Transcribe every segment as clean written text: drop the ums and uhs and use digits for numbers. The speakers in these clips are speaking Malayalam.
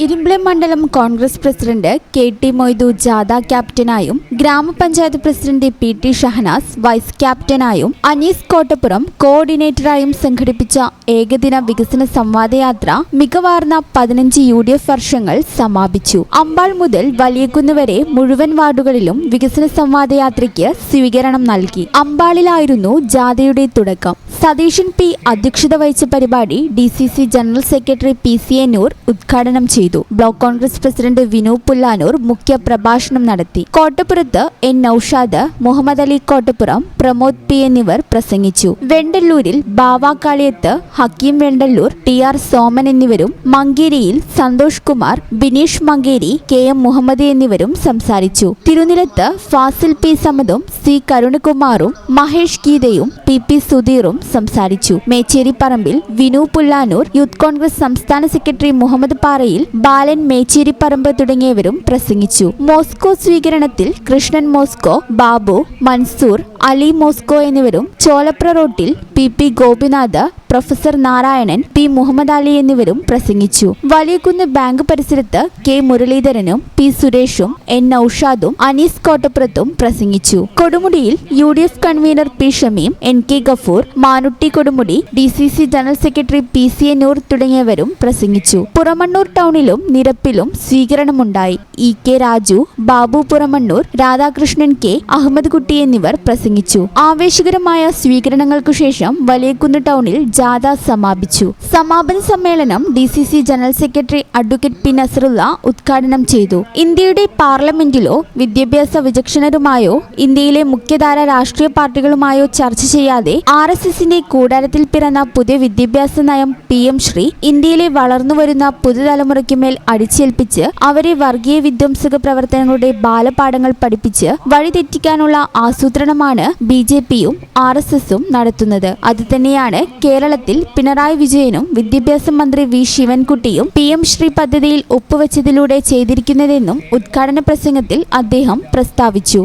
ഇരിമ്പിളി മണ്ഡലം കോൺഗ്രസ് പ്രസിഡന്റ് കെ.ടി. മൊയ്തു ജാഥ ക്യാപ്റ്റനായും gram panchayat president P T. Shahanas vice ക്യാപ്റ്റനായും അനീസ് കോട്ടപ്പുറം കോർഡിനേറ്ററായും സംഘടിപ്പിച്ച ഏകദിന വികസന സംവാദയാത്ര മികവാർന്ന 15 UDF വർഷങ്ങൾ സമാപിച്ചു. അമ്പാൾ മുതൽ വലിയകുന്ന് വരെ മുഴുവൻ വാർഡുകളിലും വികസന സംവാദയാത്രയ്ക്ക് സ്വീകരണം നൽകി. അമ്പാളിലായിരുന്നു ജാഥയുടെ തുടക്കം. സതീശൻ പി അധ്യക്ഷത വഹിച്ച പരിപാടി DCC ജനറൽ സെക്രട്ടറി PC.A. നൂർ ഉദ്ഘാടനം ചെയ്തു. ബ്ലോക്ക് കോൺഗ്രസ് പ്രസിഡന്റ് വിനു പുല്ലാനൂർ മുഖ്യ പ്രഭാഷണം നടത്തി. കോട്ടപ്പുറത്ത് N. നൌഷാദ്, മുഹമ്മദ് അലി കോട്ടപ്പുറം, പ്രമോദ് P എന്നിവർ പ്രസംഗിച്ചു. വെണ്ടല്ലൂരിൽ ബാവാക്കാളിയത്ത്, ഹക്കീം വെണ്ടല്ലൂർ, TR സോമൻ എന്നിവരും, മങ്കേരിയിൽ സന്തോഷ് കുമാർ, ബിനീഷ് മങ്കേരി, KM മുഹമ്മദ് എന്നിവരും സംസാരിച്ചു. Thirunilath Fazil P സമദും C കരുണകുമാറും Mahesh ഗീതയും PP സുധീറും സംസാരിച്ചു. മേച്ചേരിപ്പറമ്പിൽ വിനു പുല്ലാനൂർ, യൂത്ത് കോൺഗ്രസ് സംസ്ഥാന സെക്രട്ടറി മുഹമ്മദ് പാറയിൽ, ബാലൻ മേച്ചേരിപ്പറമ്പ് തുടങ്ങിയവരും പ്രസംഗിച്ചു. മോസ്കോ സ്വീകരണത്തിൽ കൃഷ്ണൻ മോസ്കോ, ബാബു, മൻസൂർ, അലി മോസ്കോ എന്നിവരും, ചോലപ്ര റോട്ടിൽ PP Gopinath, professor Narayanan, P Muhammad Ali എന്നിവരും പ്രസംഗിച്ചു. വലിയകുന്ന് ബാങ്ക് പരിസരത്ത് K മുരളീധരനും P സുരേഷും N നൌഷാദും അനീസ് കോട്ടപ്പുറത്തും പ്രസംഗിച്ചു. കൊടുമുടിയിൽ UDF convener P Shameem, NK Gafoor, Manutty Kodumudi, DCC general secretary PC.A. നൂർ തുടങ്ങിയവരും പ്രസംഗിച്ചു. പുറമണ്ണൂർ ടൗണിലും നിരപ്പിലും സ്വീകരണമുണ്ടായി. EK രാജു, ബാബു പുറമണ്ണൂർ, രാധാകൃഷ്ണൻ K, അഹമ്മദ് കുട്ടി എന്നിവർ പ്രസംഗിച്ചു. ആവേശകരമായ സ്വീകരണങ്ങൾക്കു ശേഷം വലിയകുന്ന് ടൗണിൽ ജാഥ സമാപിച്ചു. സമാപന സമ്മേളനം DCC general secretary advocate P Nasrallah ഉദ്ഘാടനം ചെയ്തു. ഇന്ത്യയുടെ പാർലമെന്റിലോ വിദ്യാഭ്യാസ വിചക്ഷണരുമായോ ഇന്ത്യയിലെ മുഖ്യധാര രാഷ്ട്രീയ പാർട്ടികളുമായോ ചർച്ച ചെയ്യാതെ RSSന്റെ കൂടാരത്തിൽ പിറന്ന പുതിയ വിദ്യാഭ്യാസ നയം PM ശ്രീ ഇന്ത്യയിലെ വളർന്നുവരുന്ന പുതുതലമുറയ്ക്ക് മേൽ അടിച്ചേൽപ്പിച്ച് അവരെ വർഗീയ വിധ്വംസക പ്രവർത്തനങ്ങളുടെ ബാലപാഠങ്ങൾ പഠിപ്പിച്ച് വഴിതെറ്റിക്കാനുള്ള ആസൂത്രണമാണ് BJPയും RSSും നടത്തുന്നത്. അതുതന്നെയാണ് കേരളത്തിൽ പിണറായി വിജയനും വിദ്യാഭ്യാസ മന്ത്രി V ശിവൻകുട്ടിയും PM ശ്രീ പദ്ധതിയിൽ ഒപ്പുവെച്ചതിലൂടെ ചെയ്തിരിക്കുന്നതെന്നും ഉദ്ഘാടന പ്രസംഗത്തിൽ അദ്ദേഹം പ്രസ്താവിച്ചു.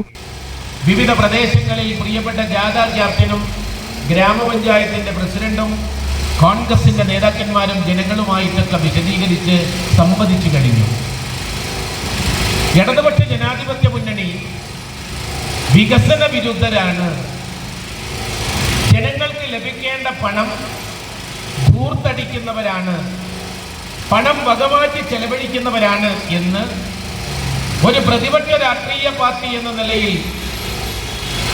വിവിധ പ്രദേശങ്ങളിൽ പ്രിയപ്പെട്ട ജാഥ ക്യാപ്റ്റനും ഗ്രാമപഞ്ചായത്തിന്റെ പ്രസിഡന്റും കോൺഗ്രസിന്റെ നേതാക്കന്മാരും ജനങ്ങളുമായിട്ടൊക്കെ വിശദീകരിച്ച് സംവദിച്ചു കഴിഞ്ഞു. ഇടതുപക്ഷ ജനാധിപത്യ മുന്നണി വികസന വിരുദ്ധരാണ്. ജനങ്ങൾക്ക് ലഭിക്കേണ്ട പണം ധൂർത്തടിക്കുന്നവരാണ്, പണം വകമാറ്റി ചെലവഴിക്കുന്നവരാണ് എന്ന് ഒരു പ്രതിപക്ഷ രാഷ്ട്രീയ പാർട്ടി എന്ന നിലയിൽ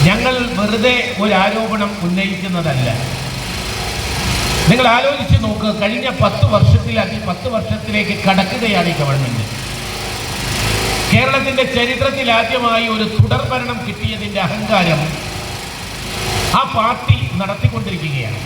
ഞങ്ങൾ വെറുതെ ഒരു ആരോപണം ഉന്നയിക്കുന്നതല്ല. നിങ്ങൾ ആലോചിച്ച് നോക്കുക, കഴിഞ്ഞ 10 വർഷത്തിലേക്ക് കടക്കുകയാണ് ഈ ഗവൺമെന്റ്. കേരളത്തിന്റെ ചരിത്രത്തിൽ ആദ്യമായി ഒരു തുടർഭരണം കിട്ടിയതിന്റെ അഹങ്കാരം ആ പാർട്ടി നടത്തിക്കൊണ്ടിരിക്കുകയാണ്.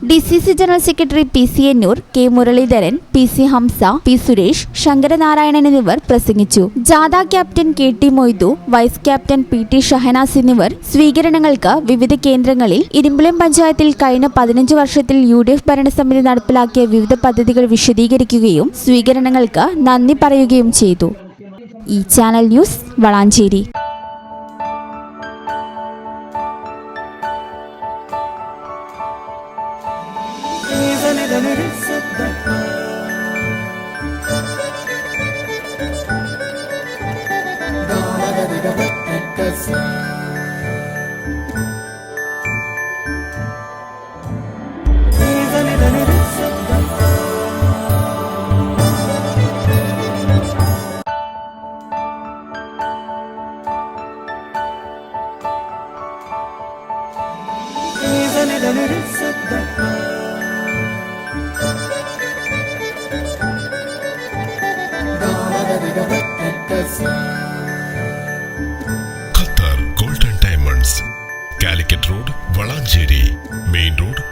DCC general secretary PC.A. Noor, K Muraleedharan, PC Hamsa, P Suresh, Sankaranarayanan എന്നിവർ പ്രസംഗിച്ചു. ജാഥ captain K.T. Moidu, vice captain P.T. Shahanas എന്നിവർ സ്വീകരണങ്ങൾക്ക് വിവിധ കേന്ദ്രങ്ങളിൽ ഇരിമ്പിളി പഞ്ചായത്തിൽ കഴിഞ്ഞ 15 വർഷത്തിൽ UDF ഭരണസമിതി നടപ്പിലാക്കിയ വിവിധ പദ്ധതികൾ വിശദീകരിക്കുകയും സ്വീകരണങ്ങൾക്ക് നന്ദി പറയുകയും ചെയ്തു. ഈ channel news Valanchery. Qatar golden diamonds, Calicut road, Valanchery main road.